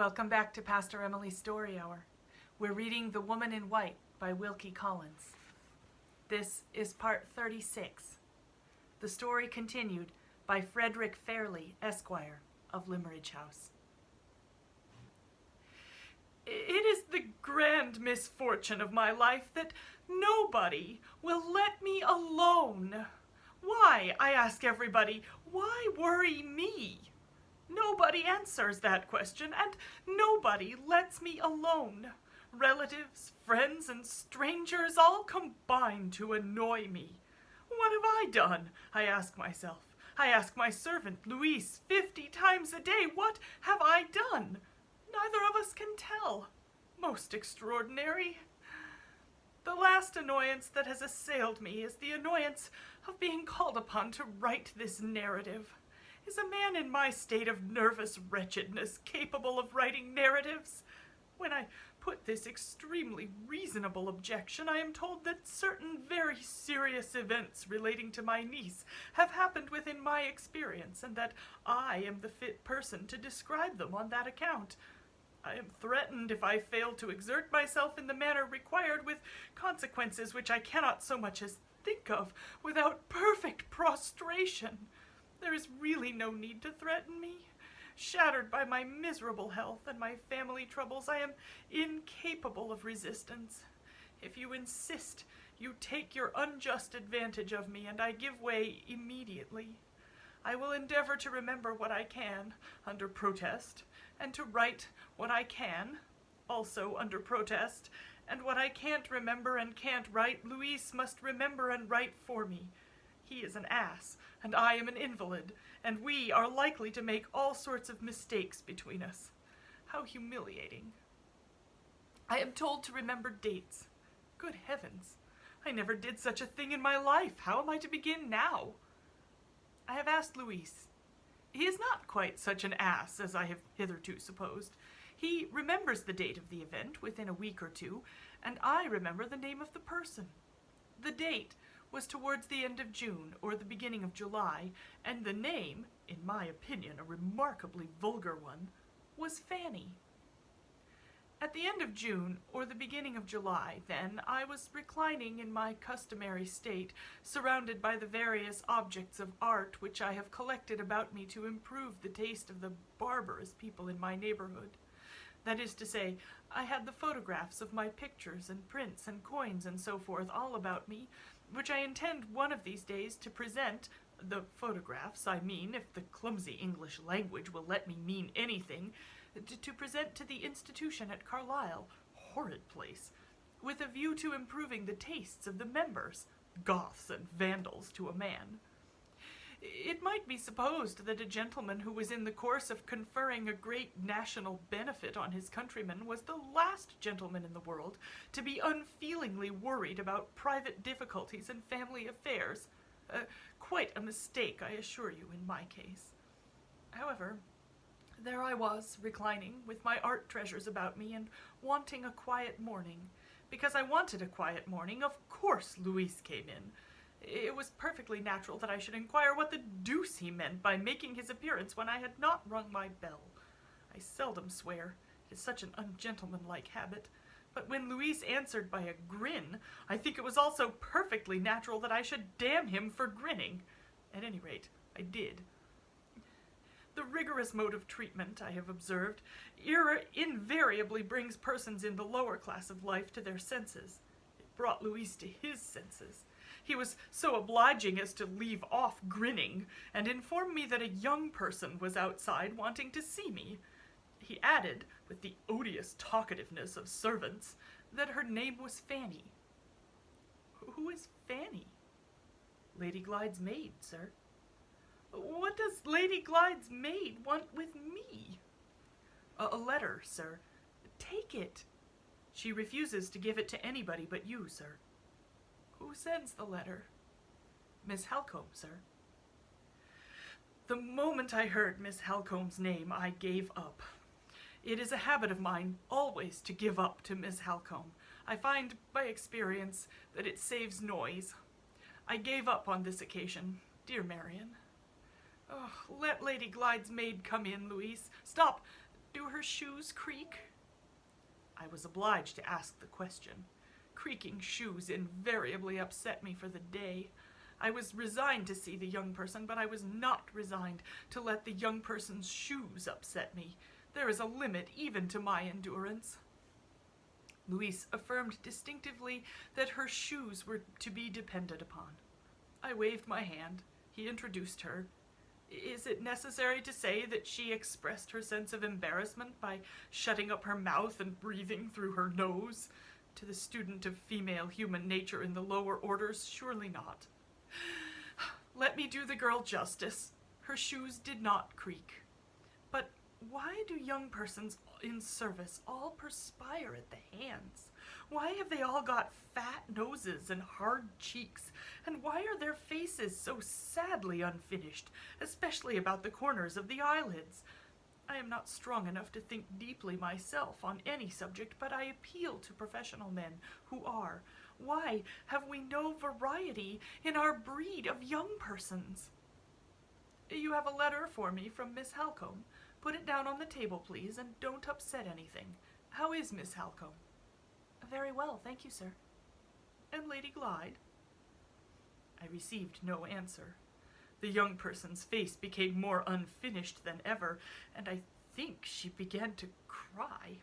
Welcome back to Pastor Emilie's Story Hour. We're reading The Woman in White by Wilkie Collins. This is part 36. The story continued by Frederick Fairlie, Esquire, of Limmeridge House. It is the grand misfortune of my life that nobody will let me alone. Why, I ask everybody, why worry me? Nobody answers that question, and nobody lets me alone. Relatives, friends, and strangers all combine to annoy me. What have I done? I ask myself. I ask my servant, Louise, 50 times a day, what have I done? Neither of us can tell. Most extraordinary. The last annoyance that has assailed me is the annoyance of being called upon to write this narrative. Is a man in my state of nervous wretchedness capable of writing narratives? When I put this extremely reasonable objection, I am told that certain very serious events relating to my niece have happened within my experience, and that I am the fit person to describe them on that account. I am threatened if I fail to exert myself in the manner required with consequences which I cannot so much as think of without perfect prostration. There is really no need to threaten me. Shattered by my miserable health and my family troubles, I am incapable of resistance. If you insist, you take your unjust advantage of me, and I give way immediately. I will endeavor to remember what I can, under protest, and to write what I can, also under protest, and what I can't remember and can't write, Louise must remember and write for me. He is an ass, and I am an invalid, and we are likely to make all sorts of mistakes between us. How humiliating. I am told to remember dates. Good heavens, I never did such a thing in my life. How am I to begin now? I have asked Louis. He is not quite such an ass as I have hitherto supposed. He remembers the date of the event within a week or two, and I remember the name of the person. The date was towards the end of June or the beginning of July, and the name, in my opinion a remarkably vulgar one, was Fanny. At the end of June or the beginning of July, then, I was reclining in my customary state, surrounded by the various objects of art which I have collected about me to improve the taste of the barbarous people in my neighborhood. That is to say, I had the photographs of my pictures and prints and coins and so forth all about me, which I intend one of these days to present, the photographs, I mean, if the clumsy English language will let me mean anything, to present to the institution at Carlisle, horrid place, with a view to improving the tastes of the members, Goths and Vandals to a man. It might be supposed that a gentleman who was in the course of conferring a great national benefit on his countrymen was the last gentleman in the world to be unfeelingly worried about private difficulties and family affairs. Quite a mistake, I assure you, in my case. However, there I was, reclining, with my art treasures about me, and wanting a quiet morning. Because I wanted a quiet morning, of course Louis came in. It was perfectly natural that I should inquire what the deuce he meant by making his appearance when I had not rung my bell. I seldom swear. It is such an ungentlemanlike habit. But when Louise answered by a grin, I think it was also perfectly natural that I should damn him for grinning. At any rate, I did. The rigorous mode of treatment, I have observed, invariably brings persons in the lower class of life to their senses. It brought Louise to his senses. He was so obliging as to leave off grinning, and inform me that a young person was outside wanting to see me. He added, with the odious talkativeness of servants, that her name was Fanny. Who is Fanny? Lady Glyde's maid, sir. What does Lady Glyde's maid want with me? A letter, sir. Take it. She refuses to give it to anybody but you, sir. Who sends the letter? Miss Halcombe, sir. The moment I heard Miss Halcombe's name, I gave up. It is a habit of mine always to give up to Miss Halcombe. I find by experience that it saves noise. I gave up on this occasion, dear Marian. Oh, let Lady Glyde's maid come in, Louise. Stop! Do her shoes creak?" I was obliged to ask the question. Creaking shoes invariably upset me for the day. I was resigned to see the young person, but I was not resigned to let the young person's shoes upset me. There is a limit even to my endurance. Louise affirmed distinctively that her shoes were to be depended upon. I waved my hand. He introduced her. Is it necessary to say that she expressed her sense of embarrassment by shutting up her mouth and breathing through her nose? To the student of female human nature in the lower orders, surely not. Let me do the girl justice. Her shoes did not creak. But why do young persons in service all perspire at the hands? Why have they all got fat noses and hard cheeks? And why are their faces so sadly unfinished, especially about the corners of the eyelids? I am not strong enough to think deeply myself on any subject, but I appeal to professional men who are. Why have we no variety in our breed of young persons? You have a letter for me from Miss Halcombe. Put it down on the table, please, and don't upset anything. How is Miss Halcombe? Very well, thank you, sir. And Lady Glyde? I received no answer. The young person's face became more unfinished than ever, and I think she began to cry.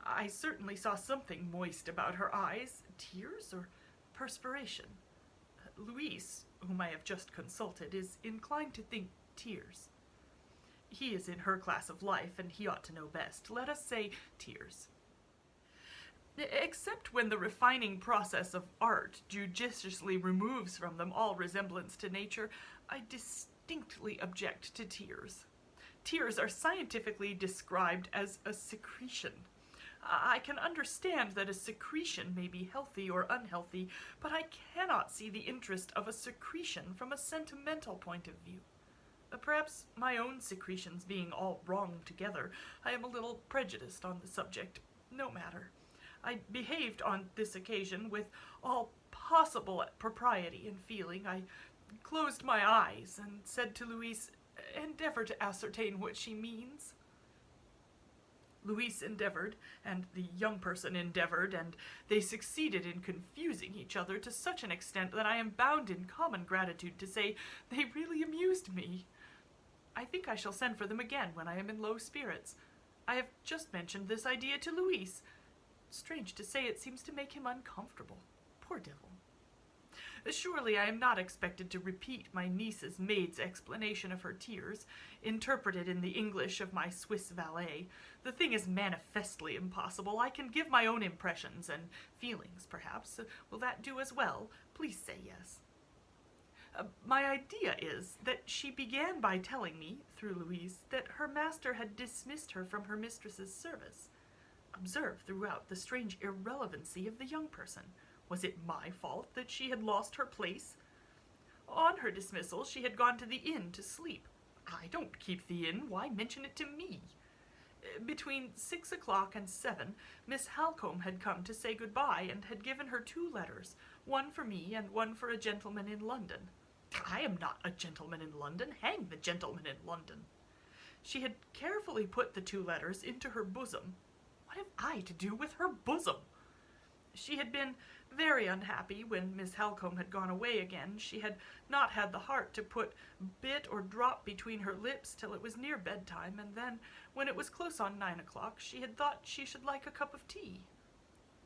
I certainly saw something moist about her eyes, tears or perspiration. Louise, whom I have just consulted, is inclined to think tears. He is in her class of life, and he ought to know best. Let us say tears. Except when the refining process of art judiciously removes from them all resemblance to nature, I distinctly object to tears. Tears are scientifically described as a secretion. I can understand that a secretion may be healthy or unhealthy, but I cannot see the interest of a secretion from a sentimental point of view. Perhaps my own secretions being all wrong together, I am a little prejudiced on the subject. No matter. I behaved on this occasion with all possible propriety and feeling. I closed my eyes and said to Louise, "Endeavor to ascertain what she means." Louise endeavored, and the young person endeavored, and they succeeded in confusing each other to such an extent that I am bound in common gratitude to say they really amused me. I think I shall send for them again when I am in low spirits. I have just mentioned this idea to Louise. Strange to say, it seems to make him uncomfortable. Poor devil. Surely I am not expected to repeat my niece's maid's explanation of her tears, interpreted in the English of my Swiss valet. The thing is manifestly impossible. I can give my own impressions and feelings, perhaps. Will that do as well? Please say yes. My idea is that she began by telling me, through Louise, that her master had dismissed her from her mistress's service. Observe throughout the strange irrelevancy of the young person. Was it my fault that she had lost her place? On her dismissal, she had gone to the inn to sleep. I don't keep the inn. Why mention it to me? Between 6 o'clock and 7, Miss Halcombe had come to say goodbye and had given her 2 letters, one for me and one for a gentleman in London. I am not a gentleman in London. Hang the gentleman in London. She had carefully put the 2 letters into her bosom. What have I to do with her bosom? She had been very unhappy when Miss Halcombe had gone away again. She had not had the heart to put bit or drop between her lips till it was near bedtime, and then, when it was close on 9 o'clock, she had thought she should like a cup of tea.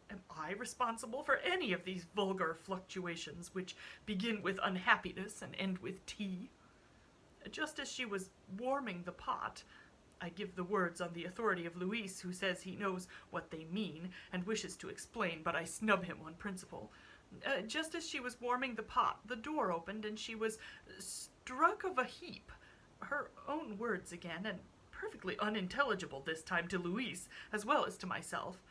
Am I responsible for any of these vulgar fluctuations which begin with unhappiness and end with tea? Just as she was warming the pot, I give the words on the authority of Louis, who says he knows what they mean and wishes to explain, but I snub him on principle. Just as she was warming the pot, the door opened and she was struck of a heap. Her own words again, and perfectly unintelligible this time to Louise as well as to myself,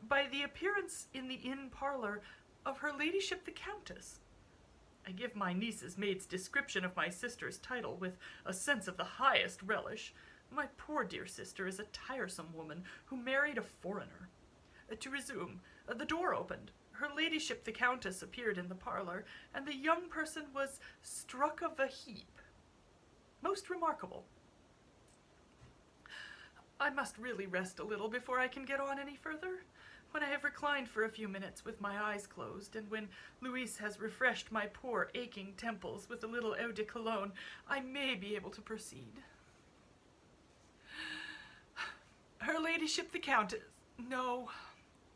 by the appearance in the inn parlor of her ladyship the Countess. I give my niece's maid's description of my sister's title with a sense of the highest relish. My poor dear sister is a tiresome woman who married a foreigner. To resume, the door opened. Her ladyship the Countess appeared in the parlor, and the young person was struck of a heap. Most remarkable. I I must really rest a little before I can get on any further. When I have reclined for a few minutes with my eyes closed, and when Louise has refreshed my poor aching temples with a little eau de cologne, I may be able to proceed. Her ladyship the Countess. No,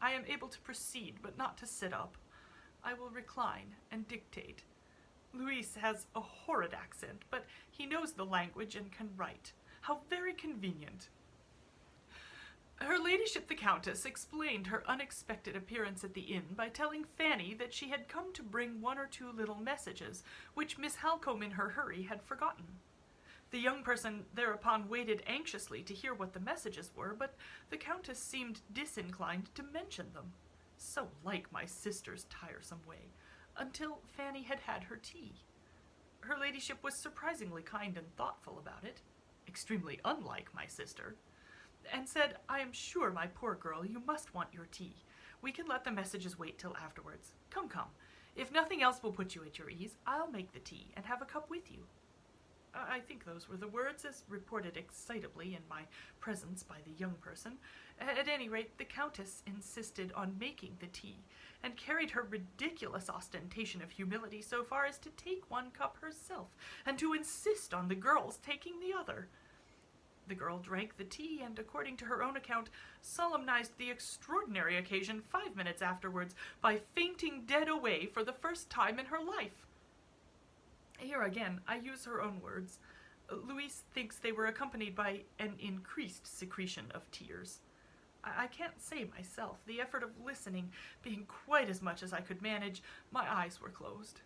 I am able to proceed, but not to sit up. I will recline and dictate. Louise has a horrid accent, but he knows the language and can write. How very convenient. Her ladyship the Countess explained her unexpected appearance at the inn by telling Fanny that she had come to bring one or two little messages, which Miss Halcombe in her hurry had forgotten. The young person thereupon waited anxiously to hear what the messages were, but the Countess seemed disinclined to mention them. So like my sister's tiresome way, until Fanny had had her tea. Her ladyship was surprisingly kind and thoughtful about it, extremely unlike my sister, and said, "I am sure, my poor girl, you must want your tea. We can let the messages wait till afterwards. Come, come. If nothing else will put you at your ease, I'll make the tea and have a cup with you." I think those were the words, as reported excitably in my presence by the young person. At any rate, the Countess insisted on making the tea, and carried her ridiculous ostentation of humility so far as to take one cup herself, and to insist on the girl's taking the other. The girl drank the tea, and, according to her own account, solemnized the extraordinary occasion 5 minutes afterwards by fainting dead away for the first time in her life. Here again, I use her own words. Louise thinks they were accompanied by an increased secretion of tears. I can't say myself, the effort of listening being quite as much as I could manage, my eyes were closed.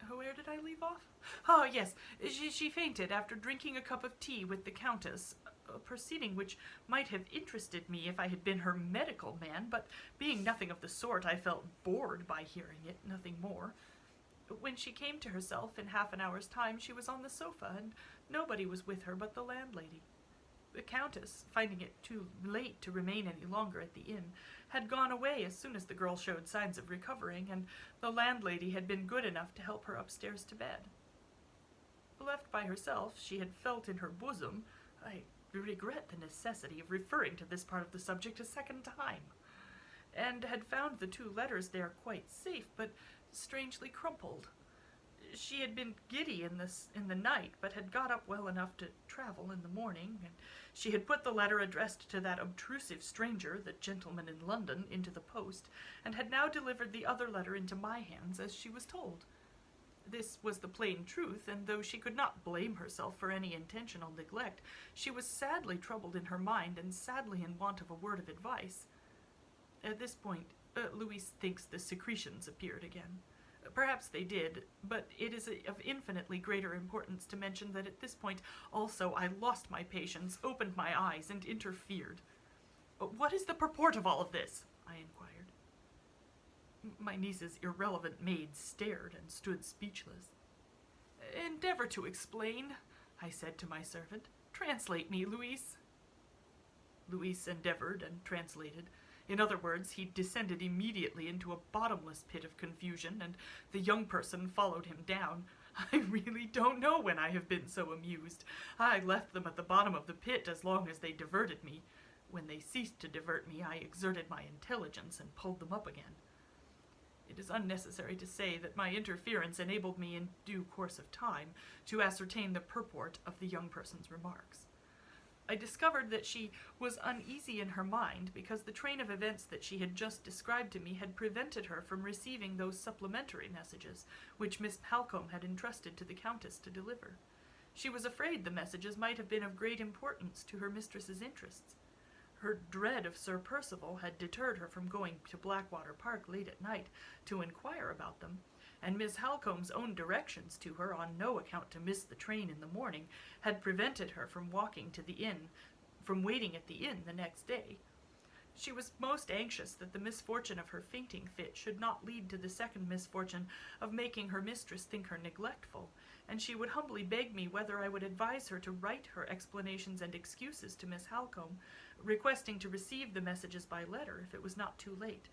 Where did I leave off? Oh, yes, she fainted after drinking a cup of tea with the Countess, a proceeding which might have interested me if I had been her medical man, but being nothing of the sort, I felt bored by hearing it, nothing more. When she came to herself in half an hour's time, she was on the sofa, and nobody was with her but the landlady. The Countess, finding it too late to remain any longer at the inn, had gone away as soon as the girl showed signs of recovering, and the landlady had been good enough to help her upstairs to bed. Left by herself, she had felt in her bosom, I regret the necessity of referring to this part of the subject a second time, and had found the 2 letters there quite safe, but strangely crumpled. She had been giddy in the night, but had got up well enough to travel in the morning, and she had put the letter addressed to that obtrusive stranger, the gentleman in London, into the post, and had now delivered the other letter into my hands, as she was told. This was the plain truth, and though she could not blame herself for any intentional neglect, she was sadly troubled in her mind, and sadly in want of a word of advice. At this point, Louise thinks the secretions appeared again. Perhaps they did, but it is of infinitely greater importance to mention that at this point also I lost my patience, opened my eyes, and interfered. "What is the purport of all of this?" I inquired. My niece's irrelevant maid stared and stood speechless. "Endeavor to explain," I said to my servant. "Translate me, Louise." Louise endeavored and translated. In other words, he descended immediately into a bottomless pit of confusion, and the young person followed him down. I really don't know when I have been so amused. I left them at the bottom of the pit as long as they diverted me. When they ceased to divert me, I exerted my intelligence and pulled them up again. It is unnecessary to say that my interference enabled me in due course of time to ascertain the purport of the young person's remarks. I discovered that she was uneasy in her mind because the train of events that she had just described to me had prevented her from receiving those supplementary messages which Miss Halcombe had entrusted to the Countess to deliver. She was afraid the messages might have been of great importance to her mistress's interests. Her dread of Sir Percival had deterred her from going to Blackwater Park late at night to inquire about them, and Miss Halcombe's own directions to her on no account to miss the train in the morning had prevented her from waiting at the inn the next day. She was most anxious that the misfortune of her fainting fit should not lead to the second misfortune of making her mistress think her neglectful, and she would humbly beg me whether I would advise her to write her explanations and excuses to Miss Halcombe, requesting to receive the messages by letter if it was not too late.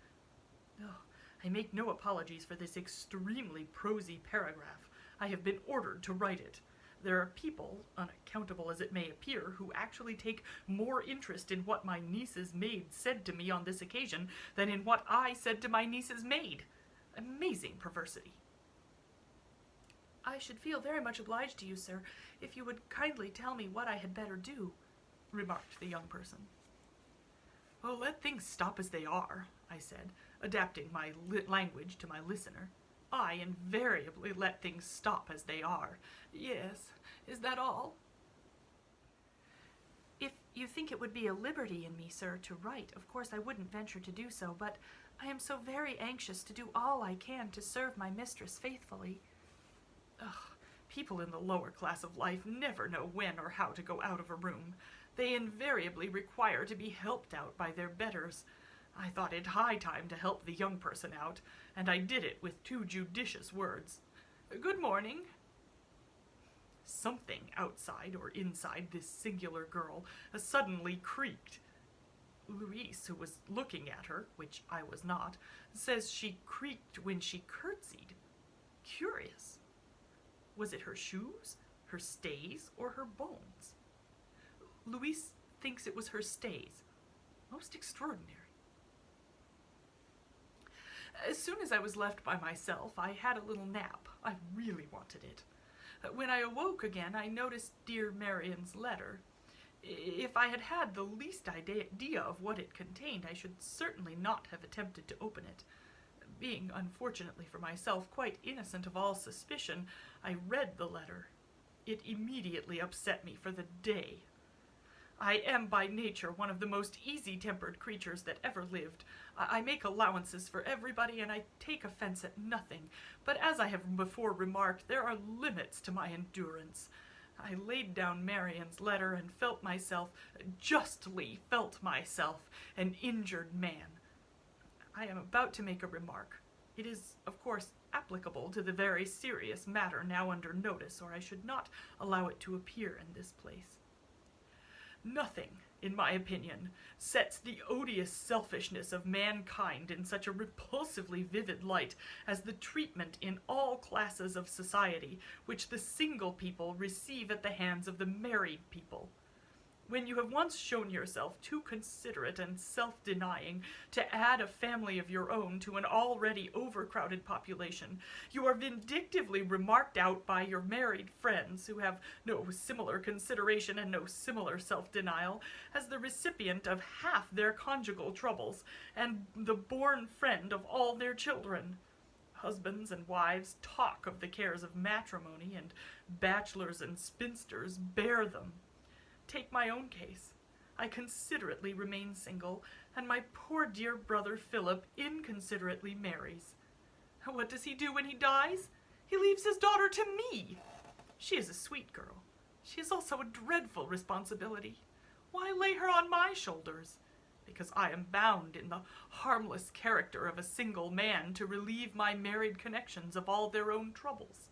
Oh, I make no apologies for this extremely prosy paragraph. I have been ordered to write it. There are people, unaccountable as it may appear, who actually take more interest in what my niece's maid said to me on this occasion than in what I said to my niece's maid. Amazing perversity. I should feel very much obliged to you, sir, if you would kindly tell me what I had better do, remarked the young person. Oh, let things stop as they are, I said, adapting my language to my listener. I invariably let things stop as they are. Yes, is that all? If you think it would be a liberty in me, sir, to write, of course I wouldn't venture to do so, but I am so very anxious to do all I can to serve my mistress faithfully. Ugh, people in the lower class of life never know when or how to go out of a room. They invariably require to be helped out by their betters. I thought it high time to help the young person out, and I did it with 2 judicious words. Good morning. Something outside or inside this singular girl suddenly creaked. Louise, who was looking at her, which I was not, says she creaked when she curtsied. Curious. Was it her shoes, her stays, or her bones? Louise thinks it was her stays. Most extraordinary. As soon as I was left by myself, I had a little nap. I really wanted it. When I awoke again, I noticed dear Marian's letter. If I had had the least idea of what it contained, I should certainly not have attempted to open it. Being, unfortunately for myself, quite innocent of all suspicion, I read the letter. It immediately upset me for the day. I am by nature one of the most easy-tempered creatures that ever lived. I make allowances for everybody, and I take offense at nothing. But as I have before remarked, there are limits to my endurance. I laid down Marian's letter and justly felt myself, an injured man. I am about to make a remark. It is, of course, applicable to the very serious matter now under notice, or I should not allow it to appear in this place. Nothing, in my opinion, sets the odious selfishness of mankind in such a repulsively vivid light as the treatment in all classes of society which the single people receive at the hands of the married people. When you have once shown yourself too considerate and self-denying to add a family of your own to an already overcrowded population, you are vindictively remarked out by your married friends, who have no similar consideration and no similar self-denial, as the recipient of half their conjugal troubles, and the born friend of all their children. Husbands and wives talk of the cares of matrimony, and bachelors and spinsters bear them. Take my own case. I considerately remain single, and my poor dear brother Philip inconsiderately marries. What does he do when he dies? He leaves his daughter to me. She is a sweet girl. She is also a dreadful responsibility. Why lay her on my shoulders? Because I am bound in the harmless character of a single man to relieve my married connections of all their own troubles.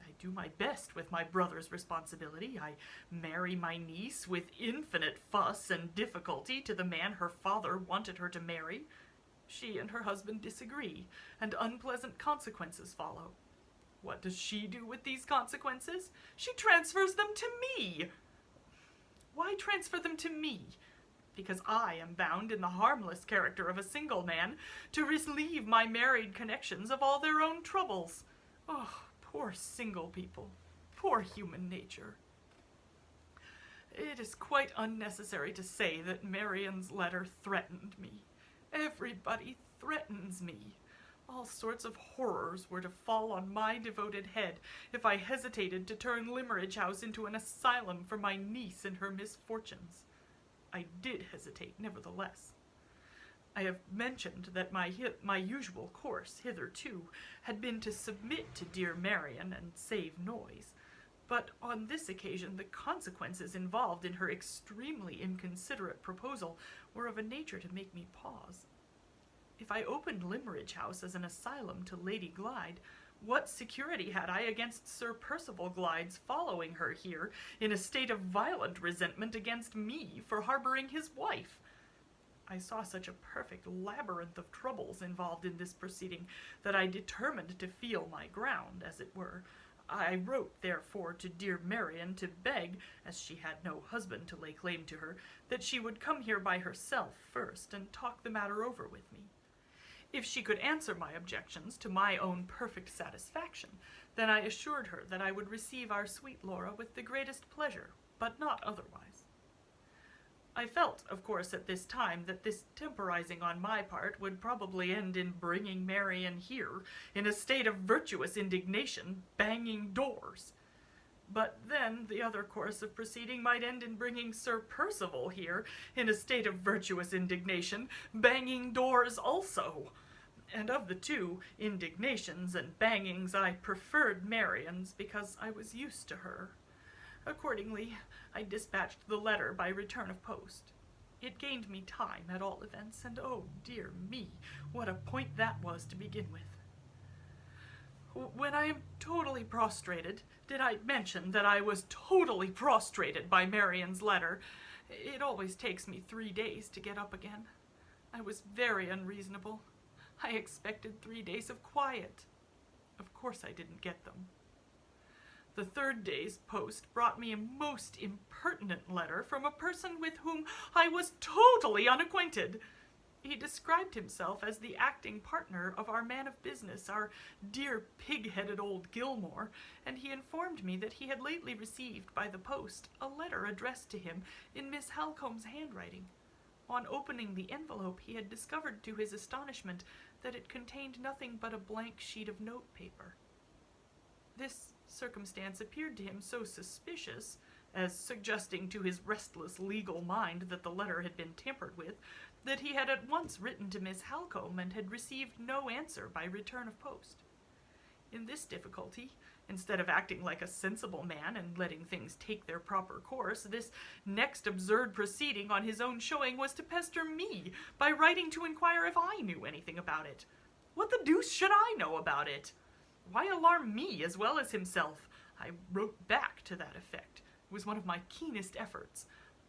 I do my best with my brother's responsibility. I marry my niece with infinite fuss and difficulty to the man her father wanted her to marry. She and her husband disagree, and unpleasant consequences follow. What does she do with these consequences? She transfers them to me. Why transfer them to me? Because I am bound in the harmless character of a single man to relieve my married connections of all their own troubles. Oh, poor single people, poor human nature. It is quite unnecessary to say that Marian's letter threatened me. Everybody threatens me. All sorts of horrors were to fall on my devoted head if I hesitated to turn Limmeridge House into an asylum for my niece and her misfortunes. I did hesitate, nevertheless. I have mentioned that my usual course hitherto had been to submit to dear Marian and save noise, but on this occasion the consequences involved in her extremely inconsiderate proposal were of a nature to make me pause. If I opened Limmeridge House as an asylum to Lady Glyde, what security had I against Sir Percival Glyde's following her here in a state of violent resentment against me for harboring his wife? I saw such a perfect labyrinth of troubles involved in this proceeding that I determined to feel my ground, as it were. I wrote, therefore, to dear Marian to beg, as she had no husband to lay claim to her, that she would come here by herself first and talk the matter over with me. If she could answer my objections to my own perfect satisfaction, then I assured her that I would receive our sweet Laura with the greatest pleasure, but not otherwise. I felt, of course, at this time that this temporizing on my part would probably end in bringing Marian here in a state of virtuous indignation, banging doors. But then the other course of proceeding might end in bringing Sir Percival here in a state of virtuous indignation, banging doors also. And of the two, indignations and bangings, I preferred Marian's because I was used to her. Accordingly, I dispatched the letter by return of post. It gained me time, at all events, and oh dear me, what a point that was to begin with. When I am totally prostrated, did I mention that I was totally prostrated by Marian's letter? It always takes me 3 days to get up again. I was very unreasonable. I expected 3 days of quiet. Of course I didn't get them. The 3rd day's post brought me a most impertinent letter from a person with whom I was totally unacquainted. He described himself as the acting partner of our man of business, our dear pig-headed old Gilmore, and he informed me that he had lately received by the post a letter addressed to him in Miss Halcomb's handwriting. On opening the envelope, he had discovered to his astonishment that it contained nothing but a blank sheet of notepaper. This circumstance appeared to him so suspicious, as suggesting to his restless legal mind that the letter had been tampered with, that he had at once written to Miss Halcombe and had received no answer by return of post. In this difficulty, instead of acting like a sensible man and letting things take their proper course, this next absurd proceeding on his own showing was to pester me by writing to inquire if I knew anything about it. What the deuce should I know about it? Why alarm me as well as himself? I wrote back to that effect. It was one of my keenest efforts.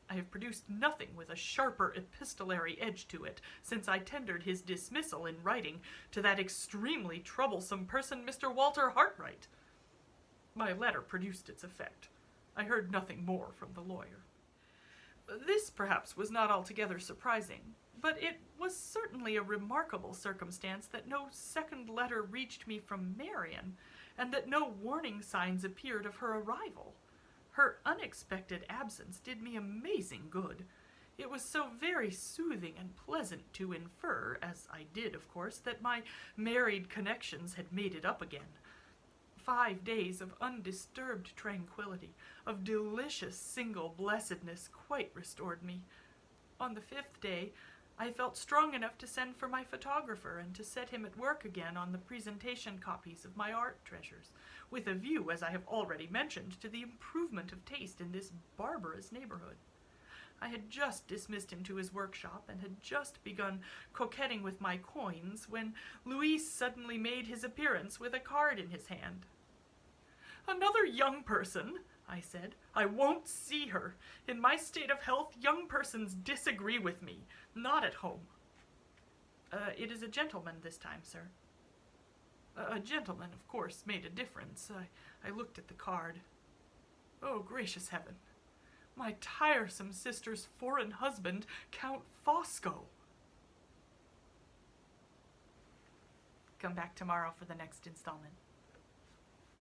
I have produced nothing with a sharper epistolary edge to it since I tendered his dismissal in writing to that extremely troublesome person, Mr. Walter Hartright. My letter produced its effect. I heard nothing more from the lawyer. This, perhaps, was not altogether surprising, but it was certainly a remarkable circumstance that no second letter reached me from Marian, and that no warning signs appeared of her arrival. Her unexpected absence did me amazing good. It was so very soothing and pleasant to infer, as I did, of course, that my married connections had made it up again. 5 days of undisturbed tranquility, of delicious single blessedness, quite restored me. On the 5th day, I felt strong enough to send for my photographer and to set him at work again on the presentation copies of my art treasures, with a view, as I have already mentioned, to the improvement of taste in this barbarous neighborhood. I had just dismissed him to his workshop and had just begun coquetting with my coins when Louis suddenly made his appearance with a card in his hand. "Another young person," I said. "I won't see her. In my state of health, young persons disagree with me. Not at home." It is a gentleman this time, sir." A gentleman, of course, made a difference. I looked at the card. Oh, gracious heaven! My tiresome sister's foreign husband, Count Fosco. Come back tomorrow for the next installment.